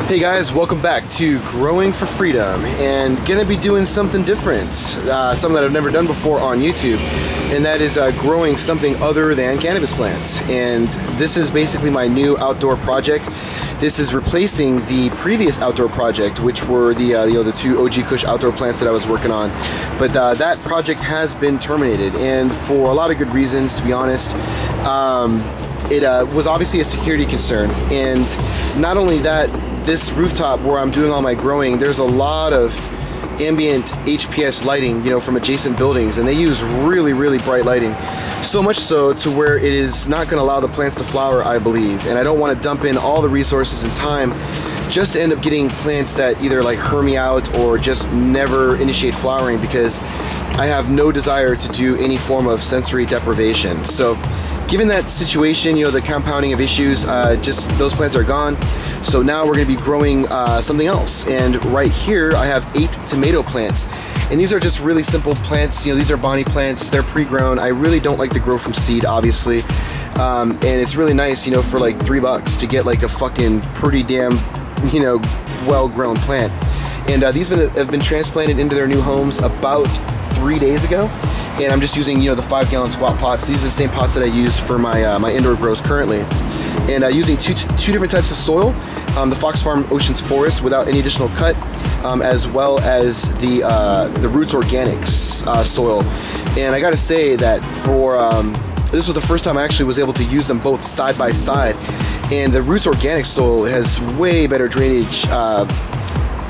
Hey guys, welcome back to Growing for Freedom, and gonna be doing something different, something that I've never done before on YouTube, and that is growing something other than cannabis plants. And this is basically my new outdoor project. This is replacing the previous outdoor project, which were the two OG Kush outdoor plants that I was working on. But that project has been terminated, and for a lot of good reasons, to be honest. It was obviously a security concern, and not only that, this rooftop where I'm doing all my growing, there's a lot of ambient HPS lighting, from adjacent buildings, and they use really, really bright lighting. So much so to where it is not going to allow the plants to flower, I believe. And I don't want to dump in all the resources and time just to end up getting plants that either like herm me out or just never initiate flowering, because I have no desire to do any form of sensory deprivation. So given that situation, the compounding of issues, just those plants are gone. So now we're going to be growing something else. And right here I have 8 tomato plants. And these are just really simple plants. These are Bonnie plants. They're pre-grown. I really don't like to grow from seed, obviously. And it's really nice, for like $3 to get like a fucking pretty damn, well-grown plant. And these have been transplanted into their new homes about 3 days ago. And I'm just using, the 5-gallon squat pots. These are the same pots that I use for my indoor grows currently. And using two different types of soil, the Fox Farm Oceans Forest without any additional cut, as well as the Roots Organics soil. And I gotta say that this was the first time I actually was able to use them both side by side. And the Roots Organic soil has way better drainage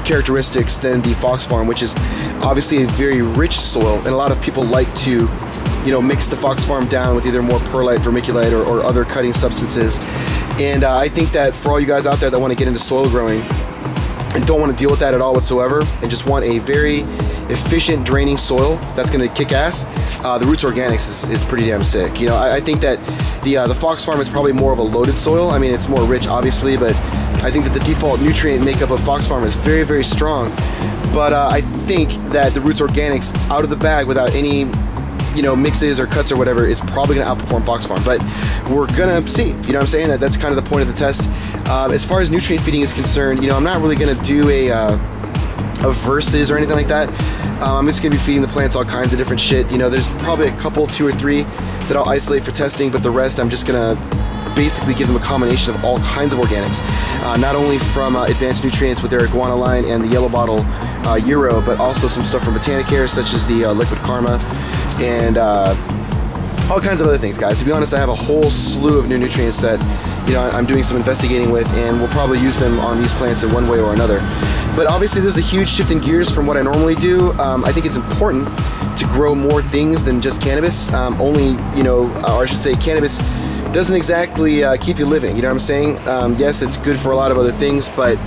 characteristics than the Fox Farm, which is obviously a very rich soil, and a lot of people like to mix the Fox Farm down with either more perlite, vermiculite, or other cutting substances. And I think that for all you guys out there that want to get into soil growing and don't want to deal with that at all whatsoever, and just want a very efficient draining soil that's going to kick ass, the Roots Organics is pretty damn sick. I think that the Fox Farm is probably more of a loaded soil. I mean, it's more rich, obviously, but I think that the default nutrient makeup of Fox Farm is very, very strong. But I think that the Roots Organics out of the bag without any mixes or cuts or whatever is probably going to outperform Fox Farm. But we're going to see, what I'm saying? That's kind of the point of the test. As far as nutrient feeding is concerned, I'm not really going to do a versus or anything like that. I'm just going to be feeding the plants all kinds of different shit. There's probably a couple, 2 or 3 that I'll isolate for testing, but the rest I'm just going to basically give them a combination of all kinds of organics, not only from Advanced Nutrients with their iguana line and the Yellow Bottle Euro, but also some stuff from Botanicare, such as the Liquid Karma, and all kinds of other things, guys. To be honest, I have a whole slew of new nutrients that I'm doing some investigating with, and we'll probably use them on these plants in one way or another. But obviously this is a huge shift in gears from what I normally do. I think it's important to grow more things than just cannabis. Or I should say, cannabis doesn't exactly keep you living, you know what I'm saying? Yes, it's good for a lot of other things, but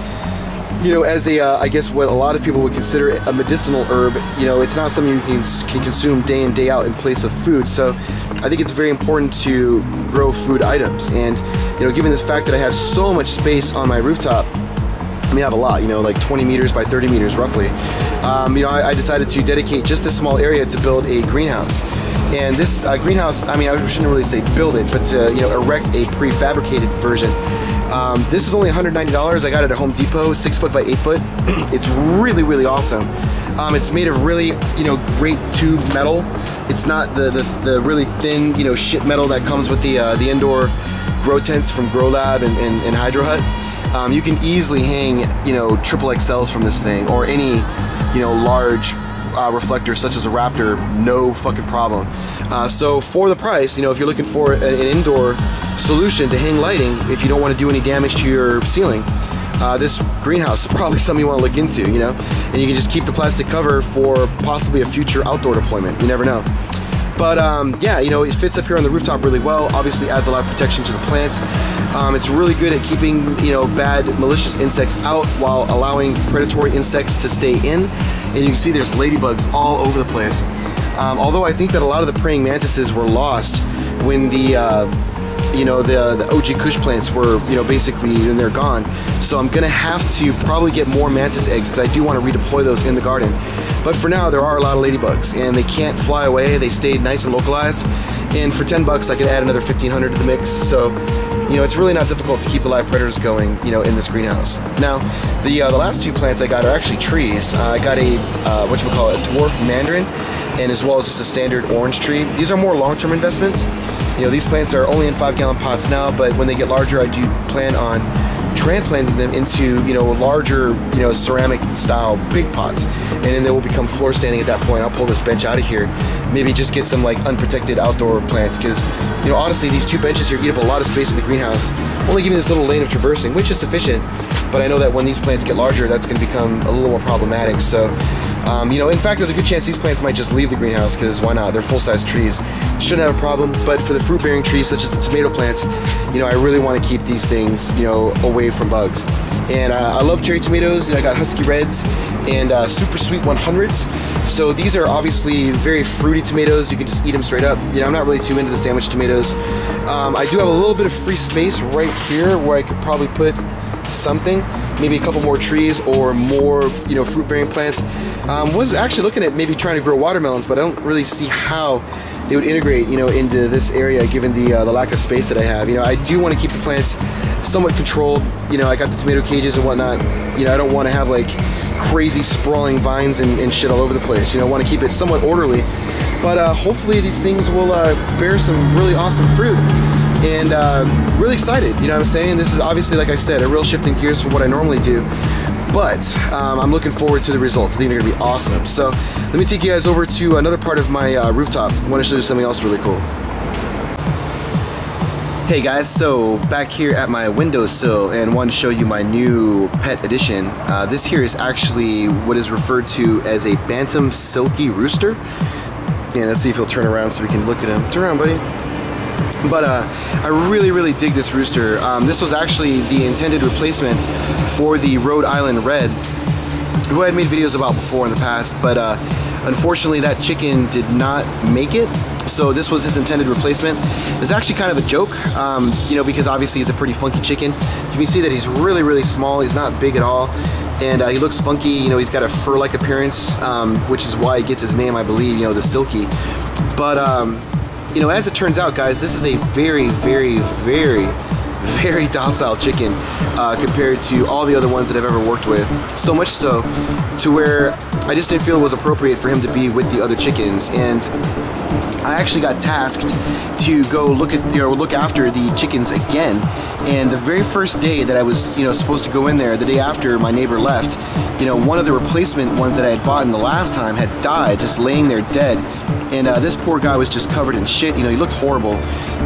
as I guess what a lot of people would consider a medicinal herb, it's not something you can consume day in, day out in place of food. So I think it's very important to grow food items. And given this fact that I have so much space on my rooftop, I have a lot, like 20 meters by 30 meters roughly. I decided to dedicate just this small area to build a greenhouse. And this greenhouse, I shouldn't really say build it, but to erect a prefabricated version. This is only $190. I got it at Home Depot, 6 foot by 8 foot. It's really, really awesome. It's made of really, great tube metal. It's not the really thin, shit metal that comes with the indoor grow tents from Grow Lab and Hydro Hut. You can easily hang, triple XLs from this thing, or any, large reflector such as a Raptor, no fucking problem. So for the price, if you're looking for an indoor solution to hang lighting, if you don't want to do any damage to your ceiling, this greenhouse is probably something you want to look into, and you can just keep the plastic cover for possibly a future outdoor deployment. You never know. But yeah, it fits up here on the rooftop really well. Obviously adds a lot of protection to the plants. It's really good at keeping bad malicious insects out while allowing predatory insects to stay in. And you can see there's ladybugs all over the place. Although I think that a lot of the praying mantises were lost when the OG Kush plants were, basically, then they're gone. So I'm gonna have to probably get more mantis eggs, because I do want to redeploy those in the garden. But for now, there are a lot of ladybugs, and they can't fly away. They stayed nice and localized. And for $10, I could add another 1,500 to the mix. So you know, it's really not difficult to keep the live predators going, you know, in this greenhouse. Now, the last two plants I got are actually trees. I got a, whatchamacallit, a dwarf mandarin, and as well as just a standard orange tree. These are more long-term investments. You know, these plants are only in 5-gallon pots now, but when they get larger, I do plan on transplanting them into, you know, larger, you know, ceramic style big pots, and then they will become floor standing at that point. I'll pull this bench out of here, maybe just get some like unprotected outdoor plants, because, you know, honestly, these two benches here eat up a lot of space in the greenhouse, only give me this little lane of traversing, which is sufficient, but I know that when these plants get larger, that's going to become a little more problematic. So you know, in fact, there's a good chance these plants might just leave the greenhouse, because why not? They're full-size trees. Shouldn't have a problem, but for the fruit-bearing trees, such as the tomato plants, you know, I really want to keep these things, you know, away from bugs. And I love cherry tomatoes. You know, I got Husky Reds and Super Sweet 100s. So these are obviously very fruity tomatoes. You can just eat them straight up. You know, I'm not really too into the sandwich tomatoes. I do have a little bit of free space right here where I could probably put something, maybe a couple more trees or more, you know, fruit-bearing plants. Was actually looking at maybe trying to grow watermelons, but I don't really see how they would integrate, you know, into this area given the lack of space that I have. You know, I do want to keep the plants somewhat controlled. You know, I got the tomato cages and whatnot. You know, I don't want to have like crazy sprawling vines and shit all over the place. You know, I want to keep it somewhat orderly, but hopefully these things will bear some really awesome fruit. And really excited, you know what I'm saying? This is obviously, like I said, a real shift in gears from what I normally do, but I'm looking forward to the results. I think they're gonna be awesome. So let me take you guys over to another part of my rooftop. I want to show you something else really cool. Hey guys, so back here at my windowsill, and want to show you my new pet addition. This here is actually what is referred to as a bantam silky rooster. Yeah, let's see if he'll turn around so we can look at him. Turn around, buddy. But I really dig this rooster. This was actually the intended replacement for the Rhode Island Red, who I had made videos about before in the past, but unfortunately that chicken did not make it. So this was his intended replacement. It's actually kind of a joke, you know, because obviously he's a pretty funky chicken. You can see that he's really small. He's not big at all, and he looks funky. You know, he's got a fur-like appearance, which is why he gets his name, I believe. You know, the Silky. But you know, as it turns out, guys, this is a very docile chicken compared to all the other ones that I've ever worked with. So much so to where I just didn't feel it was appropriate for him to be with the other chickens. And I actually got tasked to go look after the chickens again. And the very first day that I was, you know, supposed to go in there, the day after my neighbor left, you know, one of the replacement ones that I had bought in the last time had died, just laying there dead. And this poor guy was just covered in shit. You know, he looked horrible.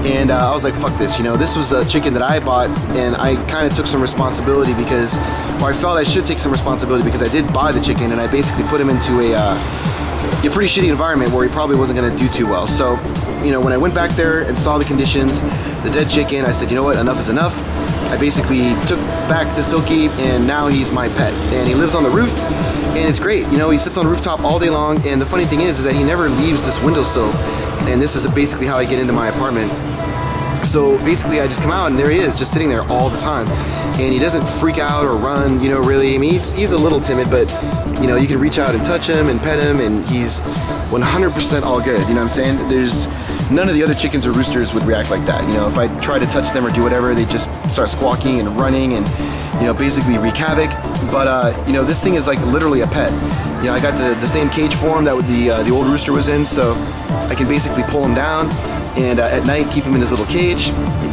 And I was like, fuck this. You know, this was a chicken that I bought, and I kind of took some responsibility because, or I felt I should take some responsibility because I did buy the chicken, and I basically put him into a pretty shitty environment where he probably wasn't going to do too well. So, you know, when I went back there and saw the conditions, the dead chicken, I said, you know what, enough is enough. I basically took back the Silky, and now he's my pet. And he lives on the roof, and it's great. You know, he sits on the rooftop all day long, and the funny thing is that he never leaves this windowsill. And this is basically how I get into my apartment. So basically I just come out and there he is, just sitting there all the time. And he doesn't freak out or run, you know, really. I mean, he's a little timid, but, you know, you can reach out and touch him and pet him, and he's 100% all good, you know what I'm saying? There's none of the other chickens or roosters would react like that. You know, if I try to touch them or do whatever, they just start squawking and running and, you know, basically wreak havoc. But, you know, this thing is like literally a pet. You know, I got the same cage for him that the old rooster was in, so I can basically pull him down and at night keep him in his little cage,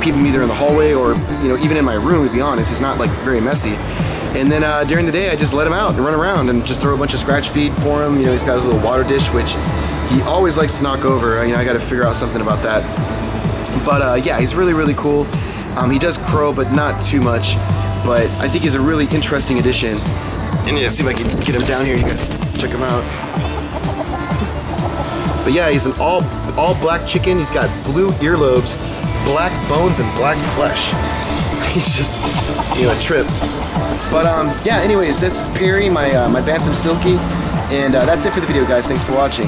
keep him either in the hallway or, you know, even in my room, to be honest. He's not like very messy. And then during the day I just let him out and run around and just throw a bunch of scratch feed for him. You know, he's got his little water dish, which he always likes to knock over. You know, I got to figure out something about that. But yeah, he's really cool. He does crow, but not too much. But I think he's a really interesting addition. And yeah, see if I can get him down here. You guys can check him out. But yeah, he's an all black chicken. He's got blue earlobes, black bones, and black flesh. He's just, you know, a trip. But yeah, anyways, this is Perry, my Bantam Silky, and that's it for the video, guys. Thanks for watching.